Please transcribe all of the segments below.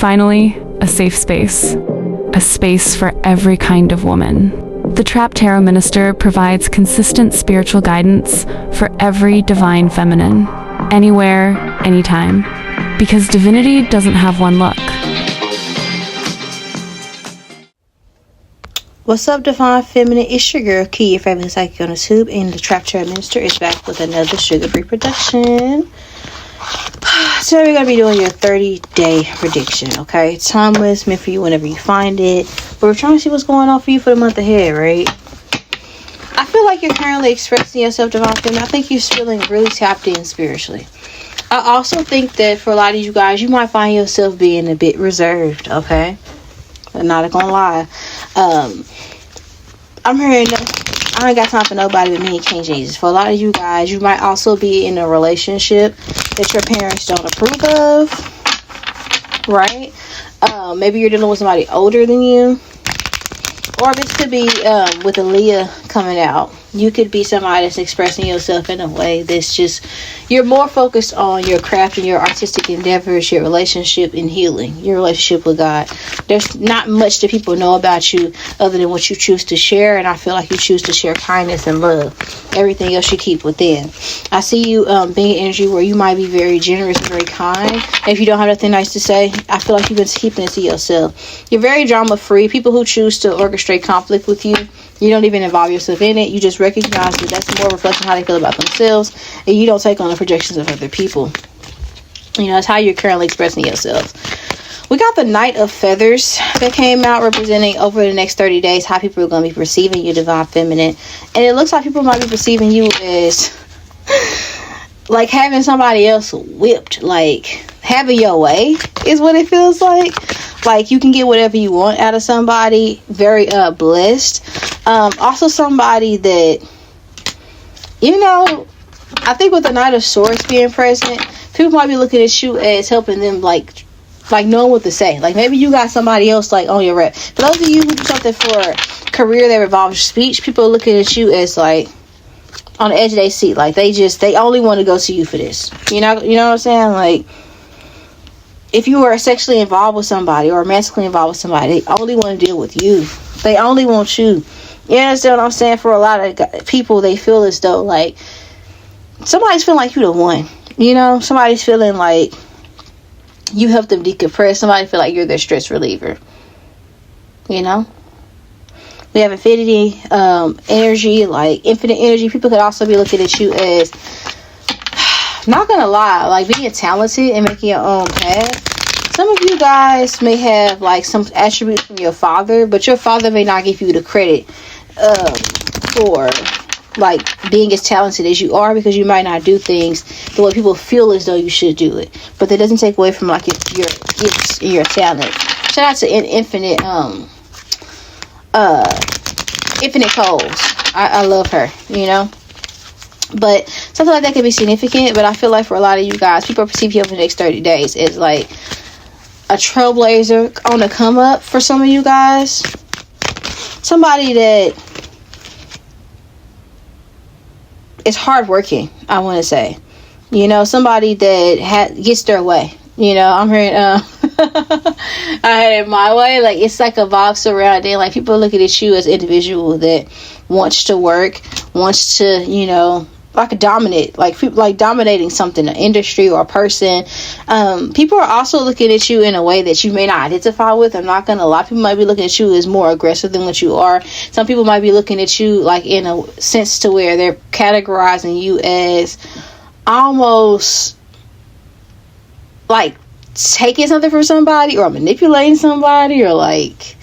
Finally, a safe space. A space for every kind of woman. The Trapped Tarot Minister provides consistent spiritual guidance for every divine feminine. Anywhere, anytime. Because divinity doesn't have one look. What's up, divine feminine? It's your girl 𝘬, your favorite psychic on the tube, and the Trapped Tarot Minister is back with another sugar-free production. Today we're going to be doing your 30-day prediction, okay? Timeless, meant for you whenever you find it. But we're trying to see what's going on for you for the month ahead, right? I feel like you're currently expressing yourself, divine feminine. I think you're feeling really tapped in spiritually. I also think that for a lot of you guys, you might find yourself being a bit reserved, okay? I'm not gonna lie. I'm hearing I ain't got time for nobody but me and King Jesus. For a lot of you guys, you might also be in a relationship that your parents don't approve of, right? Maybe you're dealing with somebody older than you, or this could be with a Leah coming out. You could be somebody that's expressing yourself in a way that's just, you're more focused on your craft and your artistic endeavors, your relationship and healing, your relationship with God. There's not much that people know about you other than what you choose to share, and I feel like you choose to share kindness and love. Everything else you keep within. I see you being an energy where you might be very generous and very kind. And if you don't have nothing nice to say, I feel like you've been keeping it to yourself. You're very drama free. People who choose to orchestrate conflict with you, you don't even involve yourself in it. You just recognize that that's more a reflection of how they feel about themselves, and you don't take on the projections of other people. You know, that's how you're currently expressing yourself. We got the Knight of Feathers that came out, representing over the next 30 days how people are going to be perceiving you, divine feminine. And it looks like people might be perceiving you as like having somebody else whipped, like having your way is what it feels like. Like you can get whatever you want out of somebody. Very blessed. Also somebody that, you know, I think with the Knight of Swords being present, people might be looking at you as helping them, like knowing what to say. Like maybe you got somebody else like on your rep. For those of you who do something for a career that involves speech, people are looking at you as like on the edge of their seat. Like they only want to go to you for this. You know what I'm saying? Like if you are sexually involved with somebody or romantically involved with somebody, they only want to deal with you. They only want you. You understand what I'm saying? For a lot of people, they feel as though like somebody's feeling like you the one. You know, somebody's feeling like you help them decompress. Somebody feel like you're their stress reliever. You know? We have infinity energy, like infinite energy. People could also be looking at you as, not gonna lie, like being talented and making your own path. Some of you guys may have like some attributes from your father, but your father may not give you the credit for like being as talented as you are, because you might not do things the way people feel as though you should do it. But that doesn't take away from like your gifts and your talent. Shout out to Infinite Coles. I love her, you know. But something like that can be significant. But I feel like for a lot of you guys, people perceive you over the next 30 days as like a trailblazer on the come up for some of you guys. Somebody that is hardworking, I want to say. You know, somebody that gets their way. You know, I'm hearing I had it my way. Like it's like a box around it. Like people looking at you as an individual that wants to work, wants to, you know, like dominate, like people like dominating something, an industry or a person. People are also looking at you in a way that you may not identify with. I'm not gonna lie, people might be looking at you as more aggressive than what you are. Some people might be looking at you like in a sense to where they're categorizing you as almost like taking something from somebody or manipulating somebody, or like,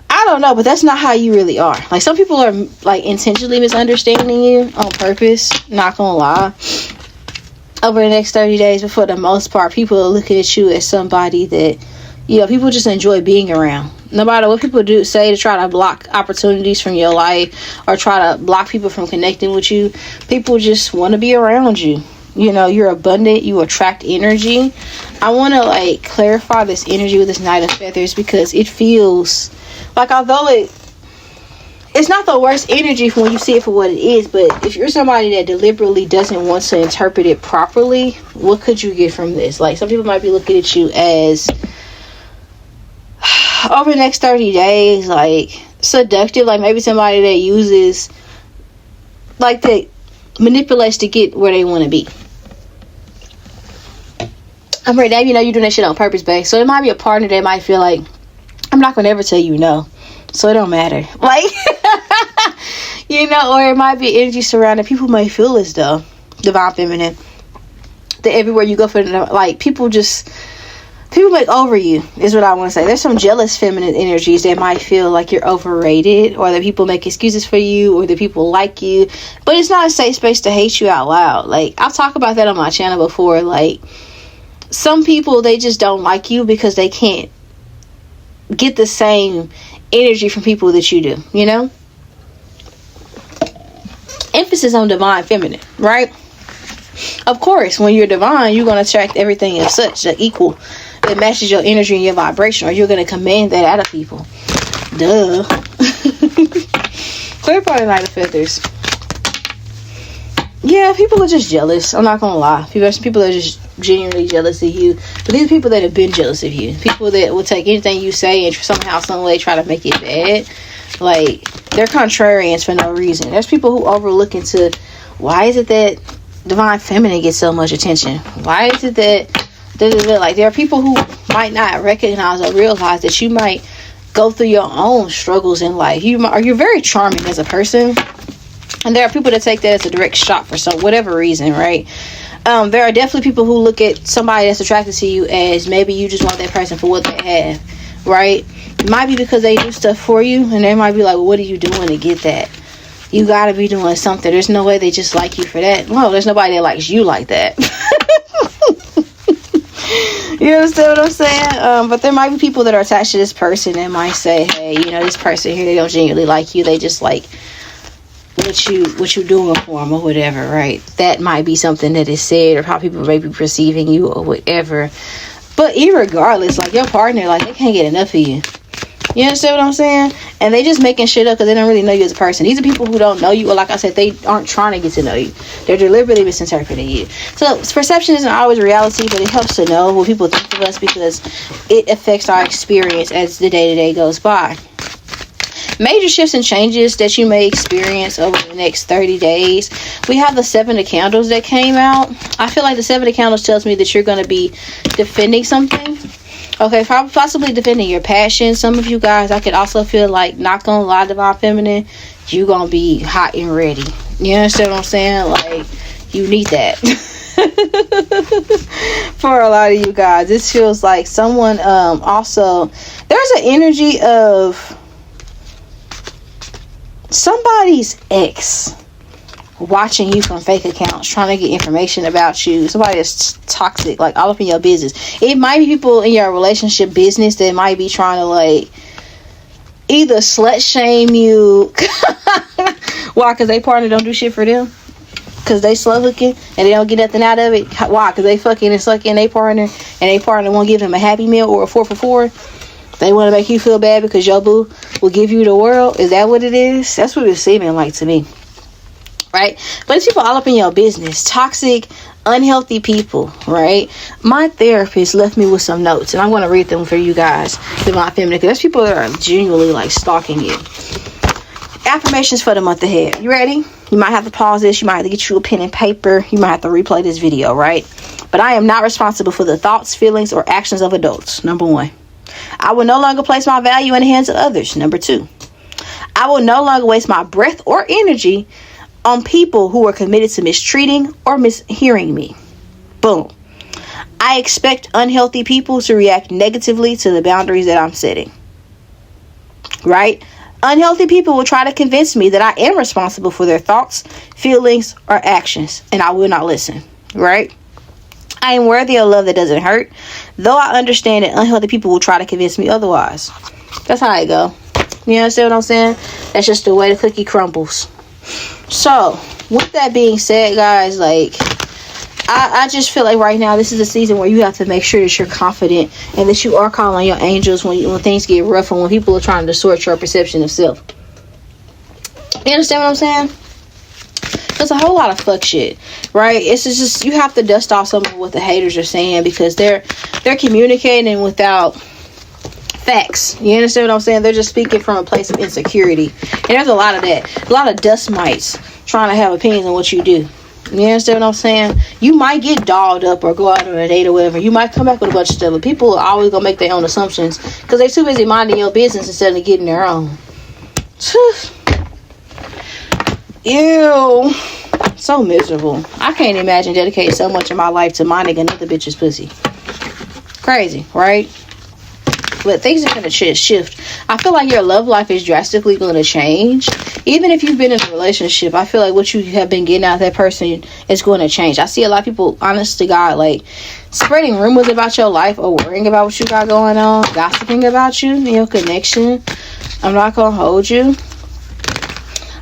I don't know, but that's not how you really are. Like some people are like intentionally misunderstanding you on purpose, not gonna lie, over the next 30 days. But for the most part, people are looking at you as somebody that, you know, people just enjoy being around. No matter what people do say to try to block opportunities from your life or try to block people from connecting with you, people just want to be around you. You know, you're abundant, you attract energy. I want to like clarify this energy with this Knight of Feathers, because it feels like, although it's not the worst energy when you see it for what it is, but if you're somebody that deliberately doesn't want to interpret it properly, what could you get from this? Like some people might be looking at you as over the next 30 days, like, seductive, like maybe somebody that uses, like, that manipulates to get where they want to be. I'm right now, you know, you're doing that shit on purpose, babe. So it might be a partner that might feel like, I'm not gonna ever tell you no, so it don't matter. Like, you know, or it might be energy surrounding people may feel as though divine feminine, that everywhere you go for, like, people make over you, is what I want to say. There's some jealous feminine energies that might feel like you're overrated, or that people make excuses for you, or that people like you, but it's not a safe space to hate you out loud. Like, I'll talk about that on my channel before. Like, some people, they just don't like you because they can't get the same energy from people that you do, you know? Emphasis on divine feminine, right? Of course, when you're divine, you're going to attract everything of such that equal, that matches your energy and your vibration, or you're going to command that out of people. Duh. Clear part of Knight of Feathers. Yeah, people are just jealous. I'm not going to lie. People are just genuinely jealous of you. But these are people that have been jealous of you. People that will take anything you say and somehow, some way try to make it bad. Like, they're contrarians for no reason. There's people who overlook into, why is it that divine feminine gets so much attention? Why is it that like, there are people who might not recognize or realize that you might go through your own struggles in life. You're very charming as a person, and there are people that take that as a direct shot for some whatever reason, right? There are definitely people who look at somebody that's attracted to you as maybe you just want that person for what they have, right? It might be because they do stuff for you, and they might be like, well, what are you doing to get that? You gotta be doing something. There's no way they just like you for that. Well, there's nobody that likes you like that. You understand what I'm saying? But there might be people that are attached to this person that might say, hey, you know, this person here, they don't genuinely like you. They just like what you doing for them or whatever, right? That might be something that is said, or how people may be perceiving you or whatever. But irregardless, like, your partner, like, they can't get enough of you. You understand what I'm saying? And they just making shit up because they don't really know you as a person. These are people who don't know you, or like I said, they aren't trying to get to know you. They're deliberately misinterpreting you. So perception isn't always reality, but it helps to know what people think of us because it affects our experience as the day-to-day goes by. Major shifts and changes that you may experience over the next 30 days. We have the 7 of Candles that came out. I feel like the 7 of Candles tells me that you're going to be defending something. Okay, possibly defending your passion. Some of you guys, I could also feel like, not gonna lie, divine feminine, you gonna be hot and ready. You understand what I'm saying? Like, you need that. For a lot of you guys, this feels like someone, also, there's an energy of somebody's ex watching you from fake accounts, trying to get information about you. Somebody that's toxic, like, all up in your business. It might be people in your relationship business that might be trying to, like, either slut shame you. Why? Because they partner don't do shit for them, because they slut hooking and they don't get nothing out of it. Why? Because they fucking and sucking they partner, and they partner won't give them a happy meal or a 4 for 4. They want to make you feel bad because your boo will give you the world. Is that what it is? That's what it's seeming like to me. Right? But it's people all up in your business. Toxic, unhealthy people, right? My therapist left me with some notes, and I'm going to read them for you guys, divine feminine, because there's people that are genuinely, like, stalking you. Affirmations for the month ahead. You ready? You might have to pause this. You might have to get you a pen and paper. You might have to replay this video, right? But I am not responsible for the thoughts, feelings, or actions of adults. Number 1. I will no longer place my value in the hands of others. Number 2. I will no longer waste my breath or energy on people who are committed to mistreating or mishearing me. Boom. I expect unhealthy people to react negatively to the boundaries that I'm setting. Right? Unhealthy people will try to convince me that I am responsible for their thoughts, feelings, or actions, and I will not listen. Right? I am worthy of love that doesn't hurt, though I understand that unhealthy people will try to convince me otherwise. That's how I go. You understand what I'm saying? That's just the way the cookie crumbles. So, with that being said, guys, like, I just feel like right now this is a season where you have to make sure that you're confident and that you are calling your angels when things get rough and when people are trying to distort your perception of self. You understand what I'm saying? There's a whole lot of fuck shit, right? It's just, you have to dust off some of what the haters are saying, because they're communicating without Facts. You understand what I'm saying? They're just speaking from a place of insecurity. And there's a lot of that. A lot of dust mites trying to have opinions on what you do. You understand what I'm saying? You might get dolled up or go out on a date or whatever. You might come back with a bunch of stuff. But people are always going to make their own assumptions because they're too busy minding your business instead of getting their own. Ew. So miserable. I can't imagine dedicating so much of my life to minding another bitch's pussy. Crazy, right? But things are going to shift. I feel like your love life is drastically going to change. Even if you've been in a relationship, I feel like what you have been getting out of that person is going to change. I see a lot of people, honest to God, like spreading rumors about your life or worrying about what you got going on, gossiping about you and your connection. I'm not going to hold you.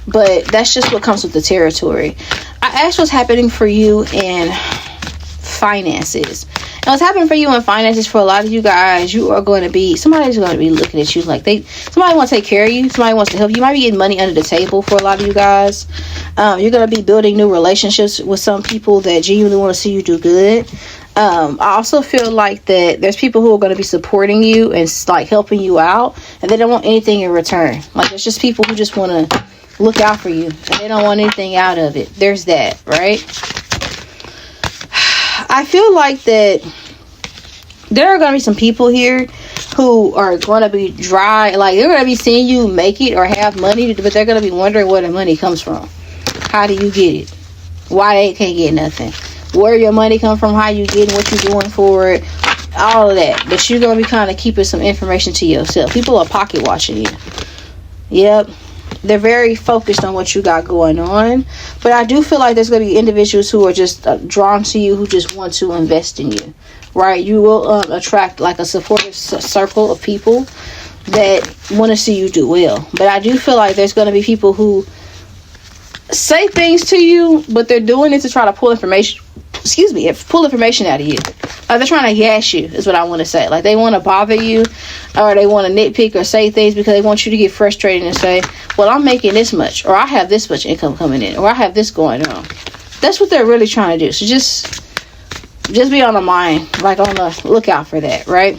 But that's just what comes with the territory. I asked what's happening for you in finances. And what's happening for you in finances, for a lot of you guys, you are going to be, somebody's going to be looking at you like somebody wants to take care of you. Somebody wants to help you. You might be getting money under the table for a lot of you guys. You're going to be building new relationships with some people that genuinely want to see you do good. I also feel like that there's people who are going to be supporting you and like helping you out, and they don't want anything in return. Like, there's just people who just want to look out for you and they don't want anything out of it. There's that, right? I feel like that there are going to be some people here who are going to be dry. Like, they're going to be seeing you make it or have money, but they're going to be wondering where the money comes from. How do you get it? Why they can't get nothing? Where your money come from? How you getting? What you doing for it? All of that. But you're going to be kind of keeping some information to yourself. People are pocket watching you. Yep. They're very focused on what you got going on. But I do feel like there's going to be individuals who are just drawn to you, who just want to invest in you. Right? You will attract like a supportive circle of people that want to see you do well. But I do feel like there's going to be people who say things to you, but they're doing it to try to pull information out of you. Like, they're trying to gas you, is what I want to say. Like, they want to bother you, or they want to nitpick or say things because they want you to get frustrated and say, well, I'm making this much, or I have this much income coming in, or I have this going on. That's what they're really trying to do. So just be on the mind, like on the lookout for that, right?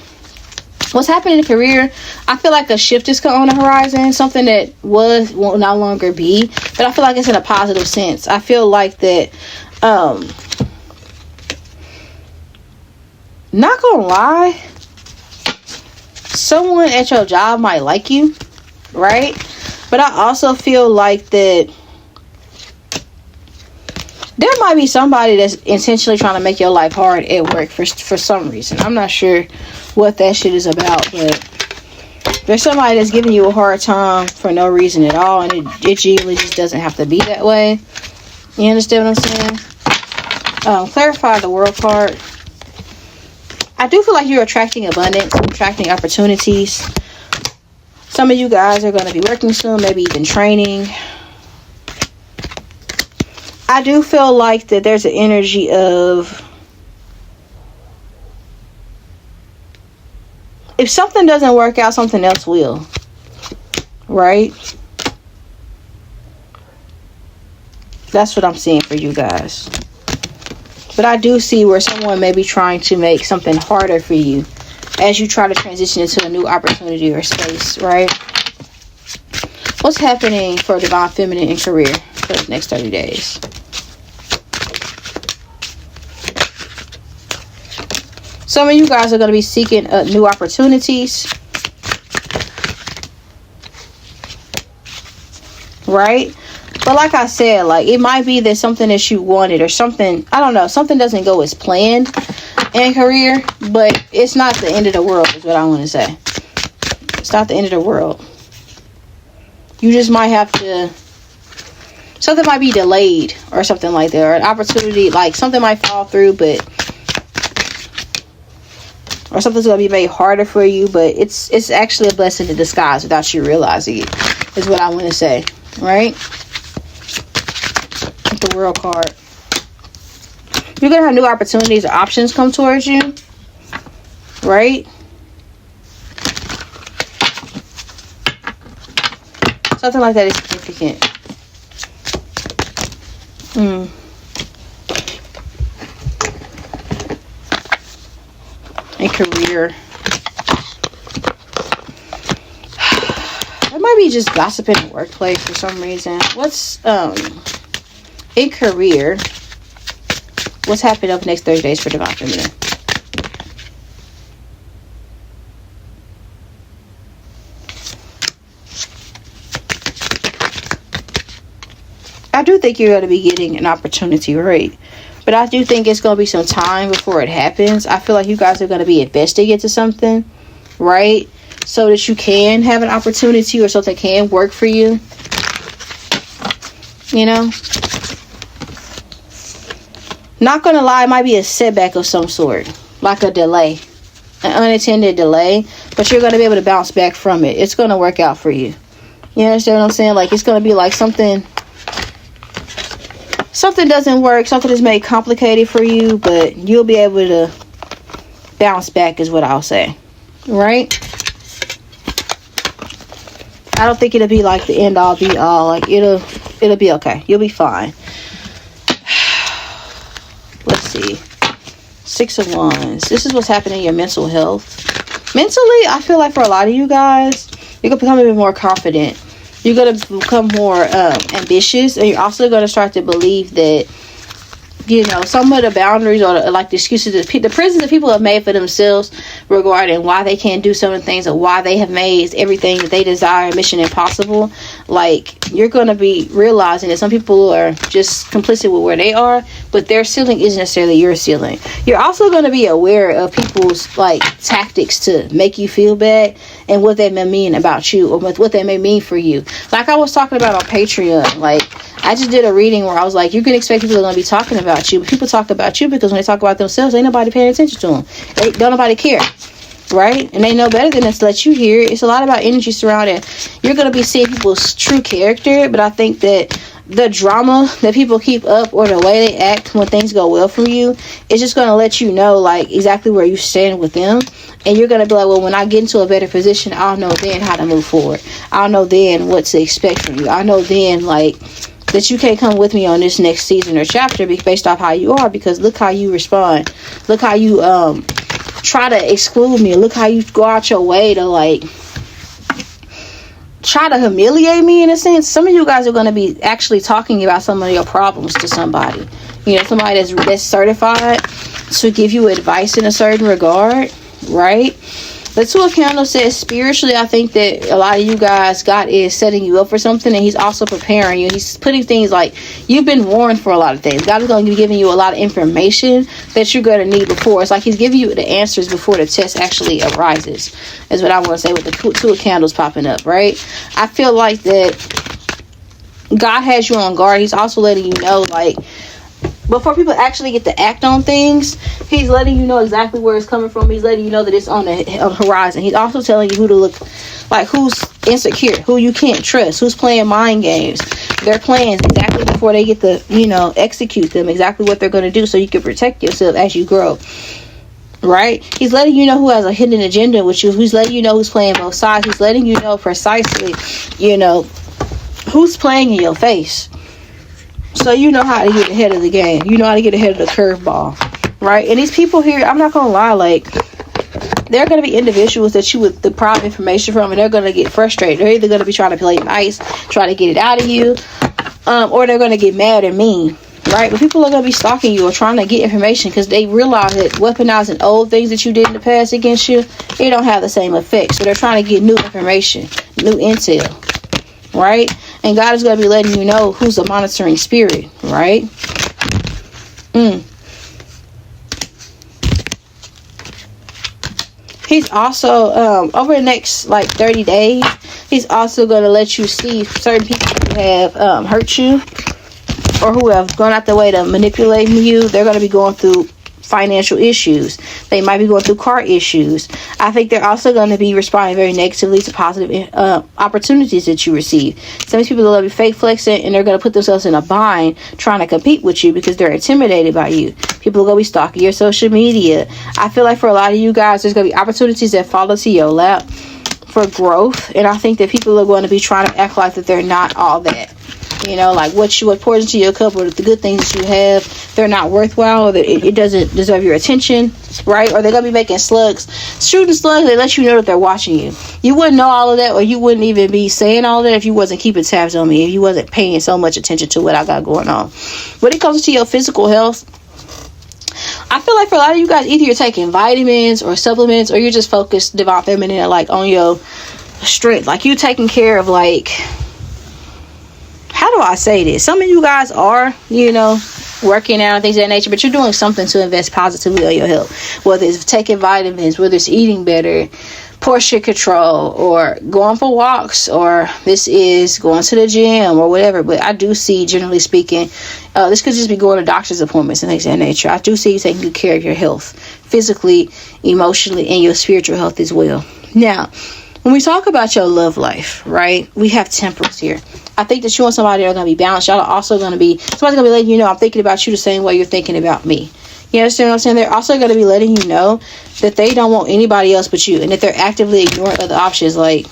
What's happening in career, I feel like a shift is on the horizon. Something that will no longer be, but I feel like it's in a positive sense. I feel like that, not gonna lie, someone at your job might like you, right? But I also feel like that there might be somebody that's intentionally trying to make your life hard at work for some reason. I'm not sure what that shit is about, but there's somebody that's giving you a hard time for no reason at all, and it genuinely just doesn't have to be that way. You understand what I'm saying? Clarify the world card. I do feel like you're attracting abundance, attracting opportunities. Some of you guys are going to be working soon, maybe even training. I do feel like that there's an energy of, if something doesn't work out, something else will. Right? That's what I'm seeing for you guys. But I do see where someone may be trying to make something harder for you as you try to transition into a new opportunity or space, right? What's happening for Divine Feminine in career for the next 30 days? Some of you guys are going to be seeking new opportunities, right? But like I said, like, it might be that something that you wanted or something, I don't know, something doesn't go as planned in career, but it's not the end of the world is what I want to say. It's not the end of the world. You just might have to, something might be delayed or something like that, or an opportunity, like something might fall through, but, or something's going to be made harder for you, but it's actually a blessing in disguise without you realizing it, is what I want to say, right? The world card. You're going to have new opportunities or options come towards you, right? Something like that is significant. In career. There might be just gossip in the workplace for some reason. What's in career? What's happening over the next 30 days for Divine Feminine? I do think you're going to be getting an opportunity, right? But I do think it's going to be some time before it happens. I feel like you guys are going to be investing into something, right? So that you can have an opportunity or something can work for you. You know? Not going to lie, it might be a setback of some sort. Like a delay. An unintended delay. But you're going to be able to bounce back from it. It's going to work out for you. You understand what I'm saying? Like, it's going to be like something doesn't work, something is made complicated for you, but you'll be able to bounce back is what I'll say. Right? I don't think it'll be like the end all be all. Like it'll be okay. You'll be fine. Let's see. 6 of Wands. This is what's happening in your mental health. Mentally, I feel like for a lot of you guys, you're gonna become a bit more confident. You're going to become more ambitious, and you're also going to start to believe that, you know, some of the boundaries or like the excuses, the prisons that people have made for themselves regarding why they can't do some of the things or why they have made everything that they desire mission impossible. Like, you're going to be realizing that some people are just complicit with where they are, but their ceiling isn't necessarily your ceiling. You're also going to be aware of people's like tactics to make you feel bad and what they may mean about you or what they may mean for you. Like I was talking about on Patreon, like I just did a reading where I was like, you can expect people are going to be talking about you, but people talk about you because when they talk about themselves, ain't nobody paying attention to them. Don't nobody care. Right? And they know better than to let you hear it. It's a lot about energy surrounding. You're going to be seeing people's true character, but I think that the drama that people keep up or the way they act when things go well for you is just going to let you know like exactly where you stand with them. And you're going to be like, well, when I get into a better position, I'll know then how to move forward. I'll know then what to expect from you. I know then like that you can't come with me on this next season or chapter based off how you are, because look how you respond. Look how you try to exclude me. Look how you go out your way to like try to humiliate me in a sense. Some of you guys are going to be actually talking about some of your problems to somebody. You know, somebody that's certified to give you advice in a certain regard, right? The 2 of Candles says spiritually, I think that a lot of you guys, God is setting you up for something, and he's also preparing you. He's putting things like, you've been warned for a lot of things. God is going to be giving you a lot of information that you're going to need before. It's like he's giving you the answers before the test actually arises, is what I want to say with the 2 of Candles popping up, right? I feel like that God has you on guard. He's also letting you know, like, before people actually get to act on things, he's letting you know exactly where it's coming from. He's letting you know that it's on the horizon. He's also telling you who to look, like who's insecure, who you can't trust, who's playing mind games. Their plans exactly before they get to, you know, execute them, exactly what they're going to do so you can protect yourself as you grow. Right? He's letting you know who has a hidden agenda with you. He's letting you know who's playing both sides. He's letting you know precisely, you know, who's playing in your face. So you know how to get ahead of the game. You know how to get ahead of the curveball. Right? And these people here, I'm not going to lie, like, there are going to be individuals that you would deprive information from, and they're going to get frustrated. They're either going to be trying to play nice, try to get it out of you, or they're going to get mad and mean. Right? But people are going to be stalking you or trying to get information because they realize that weaponizing old things that you did in the past against you, it don't have the same effect. So they're trying to get new information, new intel. Right? And God is going to be letting you know who's a monitoring spirit, right? He's also, over the next, like, 30 days, he's also going to let you see certain people who have hurt you or who have gone out their way to manipulate you. They're going to be going through financial issues. They might be going through car issues. I think they're also going to be responding very negatively to positive opportunities that you receive. Some of these people are going to be fake flexing, and they're going to put themselves in a bind trying to compete with you because they're intimidated by you. People are going to be stalking your social media. I feel like for a lot of you guys, there's going to be opportunities that fall into your lap for growth, and I think that people are going to be trying to act like that they're not all that. You know, like what pours into your cup, or the good things that you have, they're not worthwhile, or that it doesn't deserve your attention, right? Or they're gonna be making shooting slugs. They let you know that they're watching you. You wouldn't know all of that, or you wouldn't even be saying all of that if you wasn't keeping tabs on me, if you wasn't paying so much attention to what I got going on. When it comes to your physical health, I feel like for a lot of you guys, either you're taking vitamins or supplements, or you're just focused, divine feminine, like on your strength. Like you taking care of, like, how do I say this? Some of you guys are, you know, working out and things of that nature, but you're doing something to invest positively on your health. Whether it's taking vitamins, whether it's eating better, portion control, or going for walks, or this is going to the gym or whatever. But I do see, generally speaking, this could just be going to doctor's appointments and things of that nature. I do see you taking good care of your health, physically, emotionally, and your spiritual health as well. Now, when we talk about your love life, right, we have temperance here. I think that you and somebody are going to be balanced. Y'all are also going to be, somebody's going to be letting you know, I'm thinking about you the same way you're thinking about me. You understand what I'm saying? They're also going to be letting you know that they don't want anybody else but you, and that they're actively ignoring other options. Like,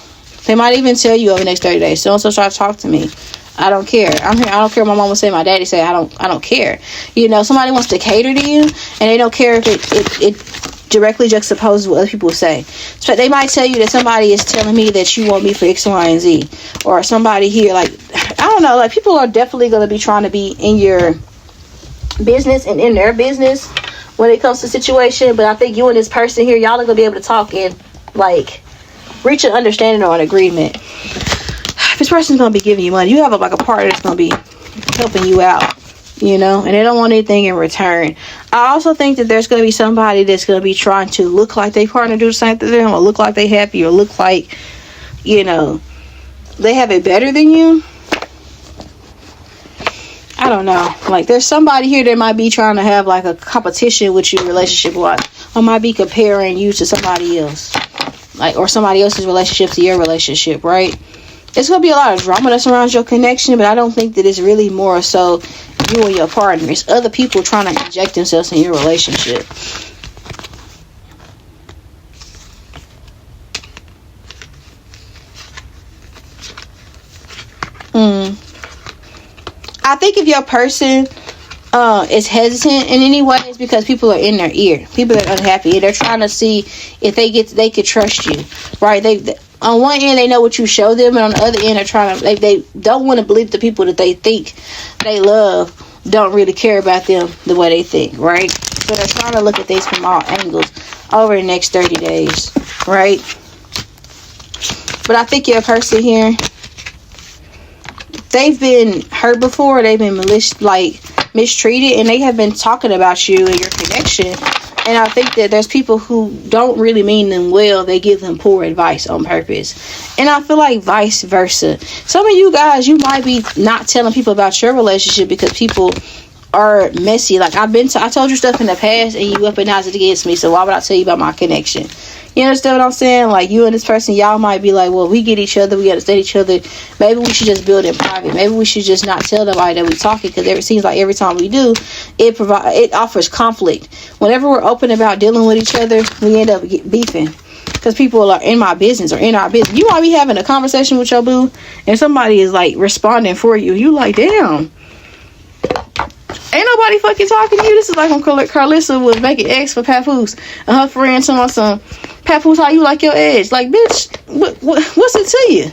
they might even tell you over the next 30 days, so-and-so try to talk to me. I don't care. I'm here. I don't care what my mom would say, my daddy say. I don't care. You know, somebody wants to cater to you, and they don't care if it directly juxtaposes what other people say. So they might tell you that somebody is telling me that you want me for X, Y, and Z. Or somebody here, like, I don't know, like, people are definitely going to be trying to be in your business and in their business when it comes to situation. But I think you and this person here, y'all are going to be able to talk and, like, reach an understanding or an agreement. This person's going to be giving you money. You have, like, a partner that's going to be helping you out. You know, and they don't want anything in return. I also think that there's going to be somebody that's going to be trying to look like they partner do the same thing to them, or look like they happy, or look like, you know, they have it better than you. I don't know. Like, there's somebody here that might be trying to have like a competition with you relationship wise, or might be comparing you to somebody else, like, or somebody else's relationship to your relationship, right? It's going to be a lot of drama that's around your connection, but I don't think that it's really more so you and your partner. It's other people trying to inject themselves in your relationship. I think if your person is hesitant in any way, it's because people are in their ear. People are unhappy. They're trying to see if they could trust you, right? They on one end, they know what you show them, and on the other end, they're trying to, they don't want to believe the people that they think they love don't really care about them the way they think, right? So they're trying to look at things from all angles over the next 30 days, right? But I think your person here, they've been hurt before, they've been mistreated, and they have been talking about you and your connection. And I think that there's people who don't really mean them well. They give them poor advice on purpose. And I feel like vice versa. Some of you guys, you might be not telling people about your relationship because people are messy. Like, I told you stuff in the past and you weaponized it against me. So why would I tell you about my connection? You understand what I'm saying? Like, you and this person, y'all might be like, well, we get each other, we understand each other. Maybe we should just build in private. Maybe we should just not tell nobody that we're talking, because it seems like every time we do, it offers conflict. Whenever we're open about dealing with each other, we end up beefing, because people are in my business or in our business. You might be having a conversation with your boo, and somebody is like responding for you. You like, damn, ain't nobody fucking talking to you. This is like when Carlissa was making eggs for Papoose, and her friend told my son, Papoose, how you like your eggs? Like, bitch, what's it to you?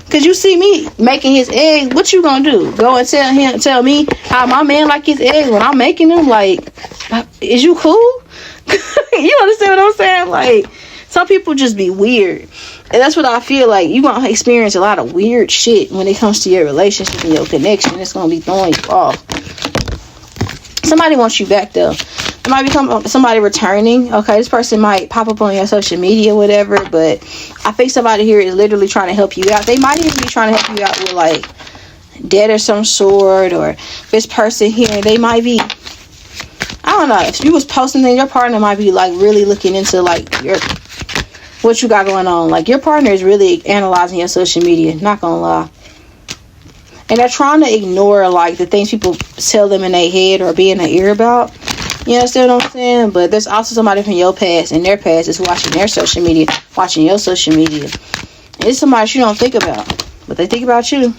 Because you see me making his eggs, what you gonna do? Go and tell me how my man like his eggs when I'm making them? Like, is you cool? You understand what I'm saying? Like, some people just be weird. And that's what I feel like. You're gonna experience a lot of weird shit when it comes to your relationship and your connection. It's gonna be throwing you off. Somebody wants you back though. It might become somebody returning. Okay, this person might pop up on your social media, whatever, but I think somebody here is literally trying to help you out. They might even be trying to help you out with like debt of some sort, or this person here, they might be, I don't know, if you was posting things, your partner might be like really looking into like what you got going on. Like, your partner is really analyzing your social media, not gonna lie. And they're trying to ignore like the things people tell them in their head or be in their ear about. You understand what I'm saying? But there's also somebody from your past and their past is watching their social media, watching your social media. And it's somebody you don't think about, but they think about you.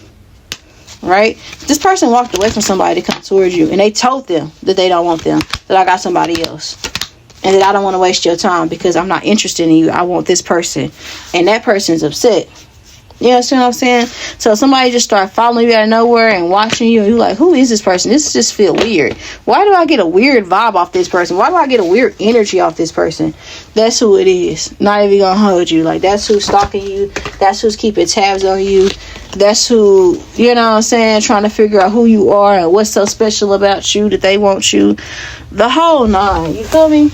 right? This person walked away from somebody to come towards you, and they told them that they don't want them, that I got somebody else, and that I don't want to waste your time because I'm not interested in you. I want this person, and that person's upset. You understand what I'm saying? So somebody just start following you out of nowhere and watching you, and you're like, who is this person? This just feel weird. Why do I get a weird vibe off this person? Why do I get a weird energy off this person? That's who it is. Not even gonna hold you. Like, that's who's stalking you. That's who's keeping tabs on you. That's who, you know what I'm saying, trying to figure out who you are and what's so special about you that they want you. The whole nine. You feel me?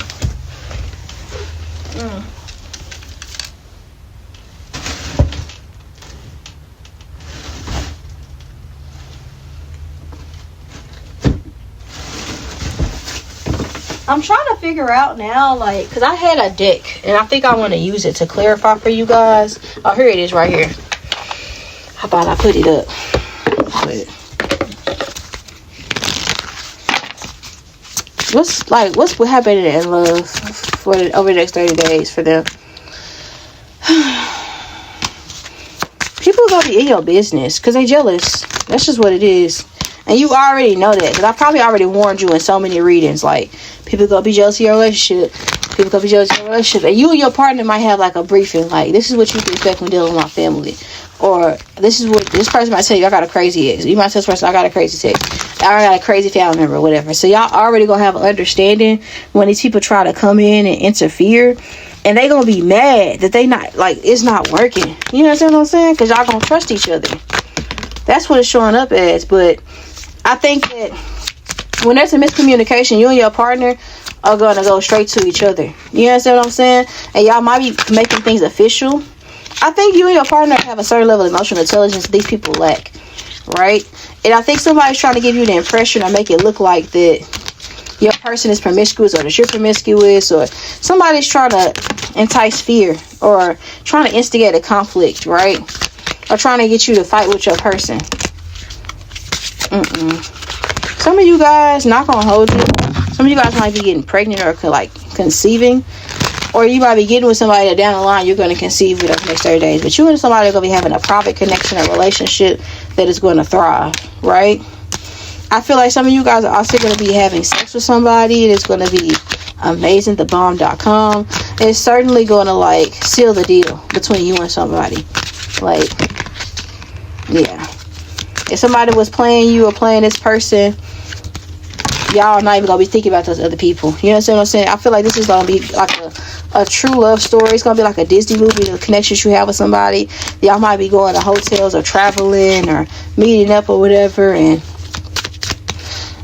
I'm trying to figure out now, like, because I had a deck, and I think I want to use it to clarify for you guys. Oh, here it is right here. How about I put it up? What's happening in love for over the next 30 days for them? People are going to be in your business because they jealous. That's just what it is. And you already know that, because I probably already warned you in so many readings. Like, people gonna be jealous of your relationship. People gonna be jealous of your relationship. And you and your partner might have like a briefing. Like, this is what you can expect when dealing with my family. Or, this is what this person might tell you, I got a crazy ex. You might tell this person, I got a crazy ex. I got a crazy family member or whatever. So y'all already gonna have an understanding when these people try to come in and interfere. And they gonna be mad that they not, like, it's not working. You understand what I'm saying? Because y'all gonna trust each other. That's what it's showing up as. But I think that when there's a miscommunication, you and your partner are going to go straight to each other. You understand what I'm saying? And y'all might be making things official. I think you and your partner have a certain level of emotional intelligence these people lack, right? And I think somebody's trying to give you the impression or make it look like that your person is promiscuous, or that you're promiscuous, or somebody's trying to entice fear or trying to instigate a conflict, right? Or trying to get you to fight with your person. Some of you guys, not gonna hold you, some of you guys might be getting pregnant or like conceiving, or you might be getting with somebody that down the line you're going to conceive with over the next 30 days. But you and somebody are going to be having a private connection, a relationship that is going to thrive, right? I feel like some of you guys are also going to be having sex with somebody. It is going to be amazing. TheBomb.com. It's certainly going to like seal the deal between you and somebody. Like, yeah. If somebody was playing you or playing this person, y'all are not even gonna be thinking about those other people. You understand what I'm saying? I feel like this is gonna be like a true love story. It's gonna be like a Disney movie, the connections you have with somebody. Y'all might be going to hotels or traveling or meeting up or whatever. And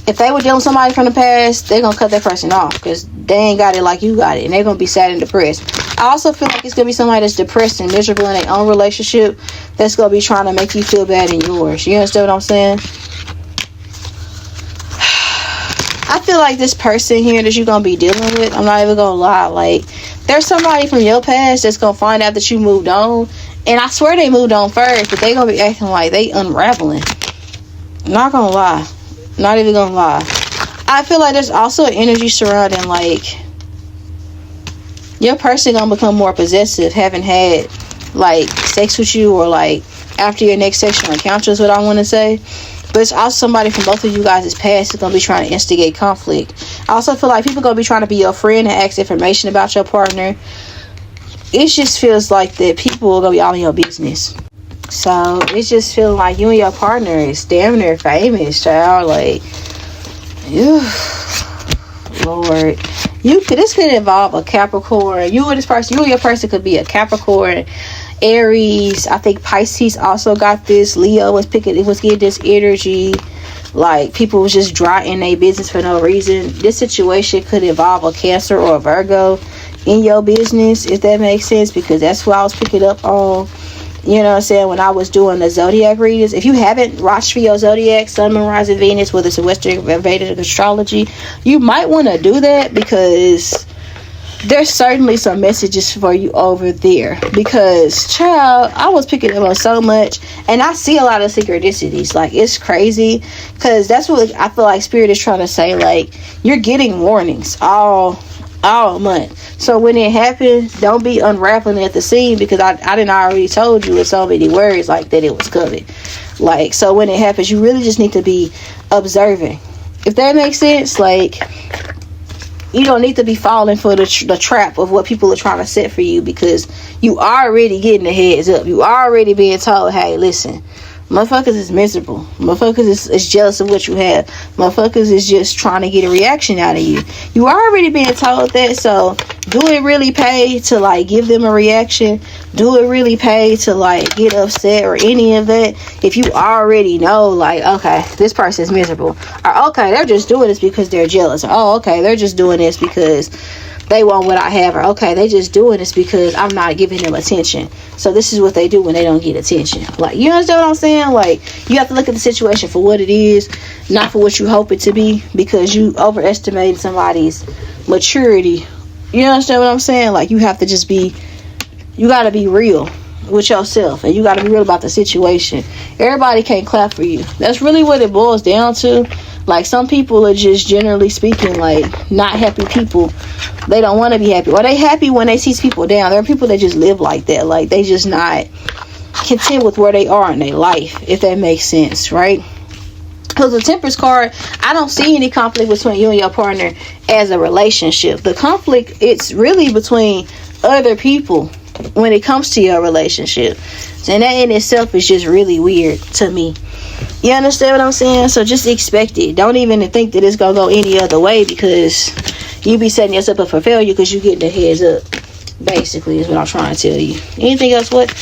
if they were dealing with somebody from the past, they're gonna cut that person off because they ain't got it like you got it, and they're gonna be sad and depressed. I also feel like it's gonna be somebody that's depressed and miserable in their own relationship that's gonna be trying to make you feel bad in yours. You understand what I'm saying? I feel like this person here that you're gonna be dealing with, I'm not even gonna lie, like, there's somebody from your past that's gonna find out that you moved on, and I swear they moved on first, but they gonna be acting like they unraveling. Not gonna lie. Not even gonna lie. I feel like there's also an energy surrounding, like, your person gonna become more possessive, having had like sex with you, or like after your next sexual encounter is what I want to say. But it's also somebody from both of you guys' past is gonna be trying to instigate conflict. I also feel like people gonna be trying to be your friend and ask information about your partner. It just feels like that people are gonna be all in your business. So it just feels like you and your partner is damn near famous, child. Like, ew, Lord. This could involve a Capricorn. You and your person could be a Capricorn, Aries. I think Pisces also got this. Leo was getting this energy. Like, people was just dry in their business for no reason. This situation could involve a Cancer or a Virgo in your business, if that makes sense, because that's what I was picking up on. You know what I'm saying? When I was doing the zodiac readings. If you haven't watched for your zodiac, Sun, Moon, Rising, Venus, whether it's a Western Vedic astrology, you might want to do that, because there's certainly some messages for you over there. Because, child, I was picking them up so much, and I see a lot of synchronicities. Like, it's crazy, because that's what I feel like Spirit is trying to say. Like, you're getting warnings all all month. So when it happens, don't be unraveling at the seam, because I didn't already told you in so many words like that it was coming. Like, so when it happens, you really just need to be observing, if that makes sense. Like, you don't need to be falling for the trap of what people are trying to set for you, because you already getting the heads up. You already being told, hey, listen, motherfuckers is miserable. Motherfuckers is jealous of what you have. Motherfuckers is just trying to get a reaction out of you. You already being told that. So do it really pay to like give them a reaction? Do it really pay to like get upset or any of that, if you already know, like, okay, this person is miserable, or okay, they're just doing this because they're jealous, or oh, okay, they're just doing this because they want what I have, or okay, they just doing this because I'm not giving them attention. So this is what they do when they don't get attention. Like, you understand what I'm saying? Like, you have to look at the situation for what it is, not for what you hope it to be, because you overestimate somebody's maturity. You understand what I'm saying? Like, you have to just be, you got to be real with yourself, and you got to be real about the situation. Everybody can't clap for you. That's really what it boils down to. Like, some people are just, generally speaking, like, not happy people. They don't want to be happy, or they happy when they see people down. There are people that just live like that. Like, they just not content with where they are in their life, if that makes sense, right? Because the Temperance card, I don't see any conflict between you and your partner as a relationship. The conflict, it's really between other people when it comes to your relationship. And that in itself is just really weird to me. You understand what I'm saying? So just expect it. Don't even think that it's going to go any other way, because you be setting yourself up for failure because you getting the heads up. Basically is what I'm trying to tell you. Anything else? What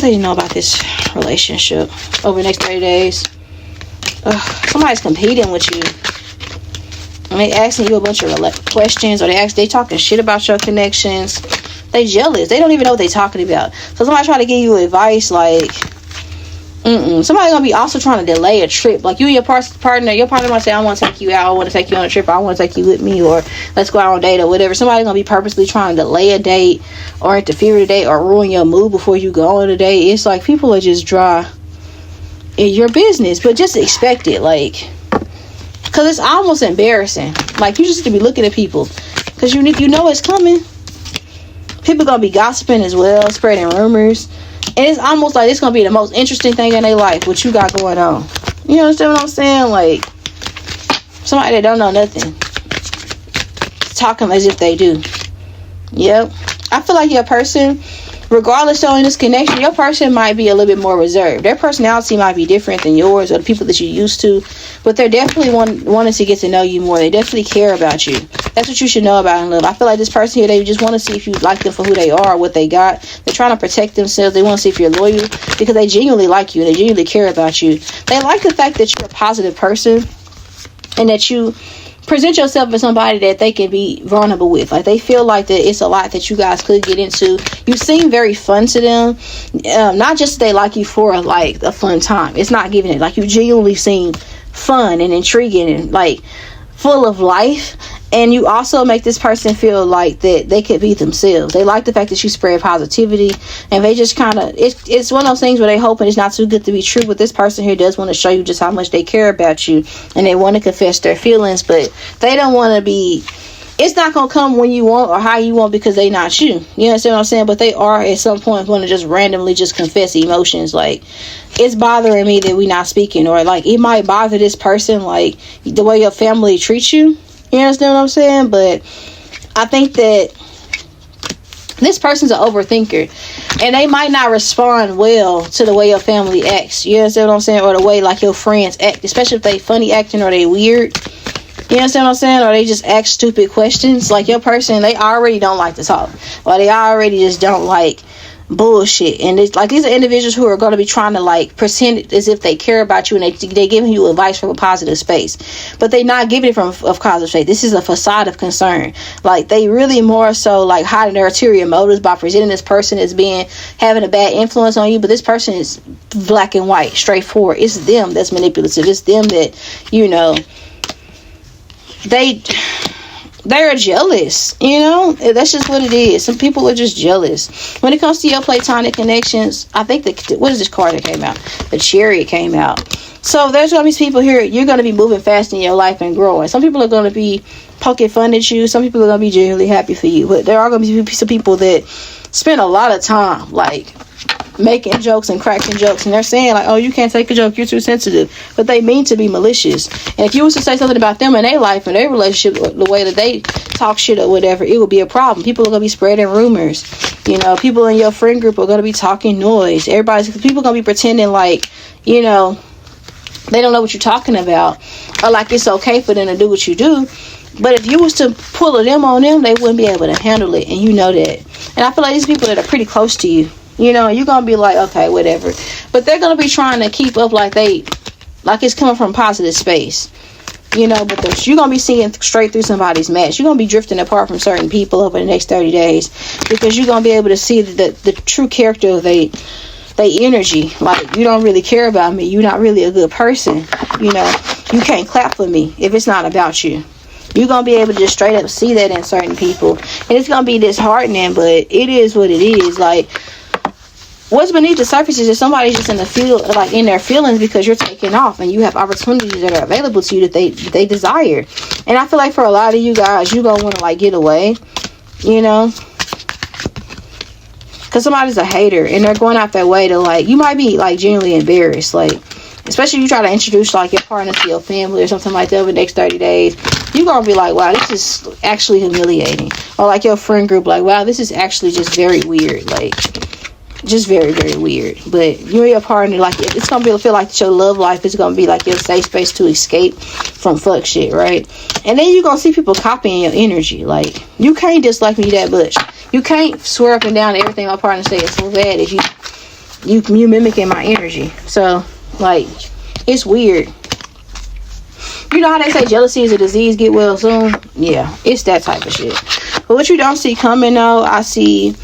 do you know about this relationship over the next 30 days? Somebody's competing with you. And they asking you a bunch of questions, or they talking shit about your connections. They jealous. They don't even know what they talking about. So somebody trying to give you advice, like, somebody gonna be also trying to delay a trip. Like, you and your partner might say, I want to take you out, I want to take you on a trip, I want to take you with me, or let's go out on a date, or whatever. Somebody's gonna be purposely trying to delay a date, or interfere with a date, or ruin your mood before you go on a date. It's like, people are just dry in your business. But just expect it, like, because it's almost embarrassing. Like, you just need to be looking at people, because you know it's coming. People gonna be gossiping as well, spreading rumors, and it's almost like it's gonna be the most interesting thing in their life, what you got going on. You understand what I'm saying? Like, somebody that don't know nothing talking as if they do. Yep. I feel like your person, regardless of this connection, your person might be a little bit more reserved. Their personality might be different than yours or the people that you're used to, but they're definitely wanting to get to know you more. They definitely care about you. That's what you should know about in love. I feel like this person here, they just want to see if you like them for who they are, what they got. They're trying to protect themselves. They want to see if you're loyal, because they genuinely like you and they genuinely care about you. They like the fact that you're a positive person and that you present yourself as somebody that they can be vulnerable with. Like, they feel like that it's a lot that you guys could get into. You seem very fun to them. Not just they like you for like a fun time. It's not giving it. Like, you genuinely seem fun and intriguing and like full of life. And you also make this person feel like that they could be themselves. They like the fact that you spread positivity, and they just kind of, it's one of those things where they hoping it's not too good to be true, but this person here does want to show you just how much they care about you, and they want to confess their feelings, but they don't want to be, it's not going to come when you want or how you want, because they not you. You understand what I'm saying? But they are at some point going to just randomly just confess emotions, like, it's bothering me that we not speaking, or like, it might bother this person, like the way your family treats you. You understand what I'm saying? But I think that this person's an overthinker, and they might not respond well to the way your family acts. You understand what I'm saying? Or the way like your friends act, especially if they funny acting or they weird. You understand what I'm saying? Or they just ask stupid questions. Like, your person, they already don't like to talk, or they already just don't like bullshit. And it's like, these are individuals who are going to be trying to like pretend as if they care about you, and they giving you advice from a positive space, but they not giving it from a positive space. This is a facade of concern. Like, they really more so like hiding their ulterior motives by presenting this person as being having a bad influence on you, but this person is black and white, straightforward. It's them that's manipulative. It's them that, you know, they're jealous. You know, that's just what it is. Some people are just jealous. When it comes to your platonic connections, I think what is this card that came out? The Chariot came out. So there's going to be people here, you're going to be moving fast in your life and growing. Some people are going to be poking fun at you. Some people are gonna be genuinely happy for you, but there are gonna be some people that spend a lot of time like making jokes and cracking jokes, and they're saying like, oh, you can't take a joke, you're too sensitive, but they mean to be malicious. And if you was to say something about them and their life and their relationship, the way that they talk shit or whatever, it would be a problem. People are gonna be spreading rumors. You know, people in your friend group are gonna be talking noise. People are gonna be pretending like, you know, they don't know what you're talking about, or like it's okay for them to do what you do. But if you was to pull a them on them, they wouldn't be able to handle it, and you know that. And I feel like these people that are pretty close to you, you know, you're gonna be like, okay, whatever. But they're gonna be trying to keep up like it's coming from positive space, you know. But you're gonna be seeing straight through somebody's mess. You're gonna be drifting apart from certain people over the next 30 days because you're gonna be able to see the true character of they energy. Like, you don't really care about me. You're not really a good person. You know, you can't clap for me if it's not about you. You're going to be able to just straight up see that in certain people. And it's going to be disheartening, but it is what it is. Like, what's beneath the surface is that somebody's just in the field, like in their feelings because you're taking off and you have opportunities that are available to you that they desire. And I feel like for a lot of you guys, you're going to want to like get away, you know, because somebody's a hater and they're going out their way to like, you might be like genuinely embarrassed, like, especially if you try to introduce like your partner to your family or something like that over the next 30 days, you're going to be like, wow, this is actually humiliating. Or like your friend group, like, wow, this is actually just very weird. Like, just very, very weird. But you and your partner, like, it's going to feel like your love life is going to be like your safe space to escape from fuck shit, right? And then you're going to see people copying your energy. Like, you can't dislike me that much. You can't swear up and down everything my partner says is so bad as you mimicking my energy. So, like, it's weird. You know how they say jealousy is a disease, get well soon? Yeah, it's that type of shit. But what you don't see coming, though, I see,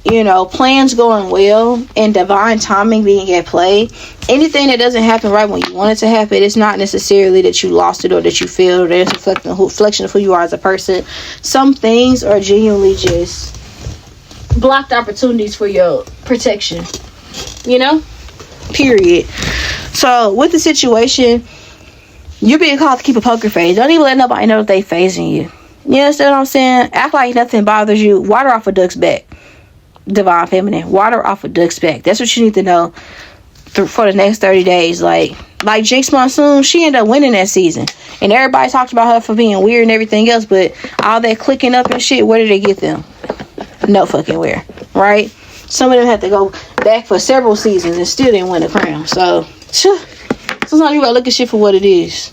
you know, plans going well and divine timing being at play. Anything that doesn't happen right when you want it to happen, it's not necessarily that you lost it or that you failed, or it's a reflection of who you are as a person. Some things are genuinely just blocked opportunities for your protection, you know, period. So with the situation, you're being called to keep a poker face. Don't even let nobody know that they phasing you. You understand what I'm saying? Act like nothing bothers you. Water off a duck's back. Divine feminine, water off a duck's back. That's what you need to know for the next 30 days. Like Jinx Monsoon, she ended up winning that season, and everybody talked about her for being weird and everything else, but all that clicking up and shit, where did they get them? No fucking where, right? Some of them had to go back for several seasons and still didn't win the crown. So sometimes you gotta look at shit for what it is.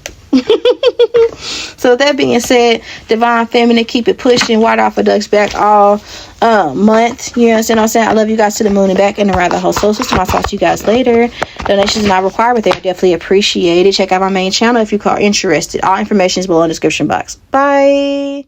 So with that being said, divine feminine, keep it pushing, water off a duck's back all month. You know what I'm saying? I love you guys to the moon and back, and around the whole soul system. I'll talk to you guys later. Donations not required, but they're definitely appreciated. Check out my main channel if you are interested. All information is below in the description box. Bye.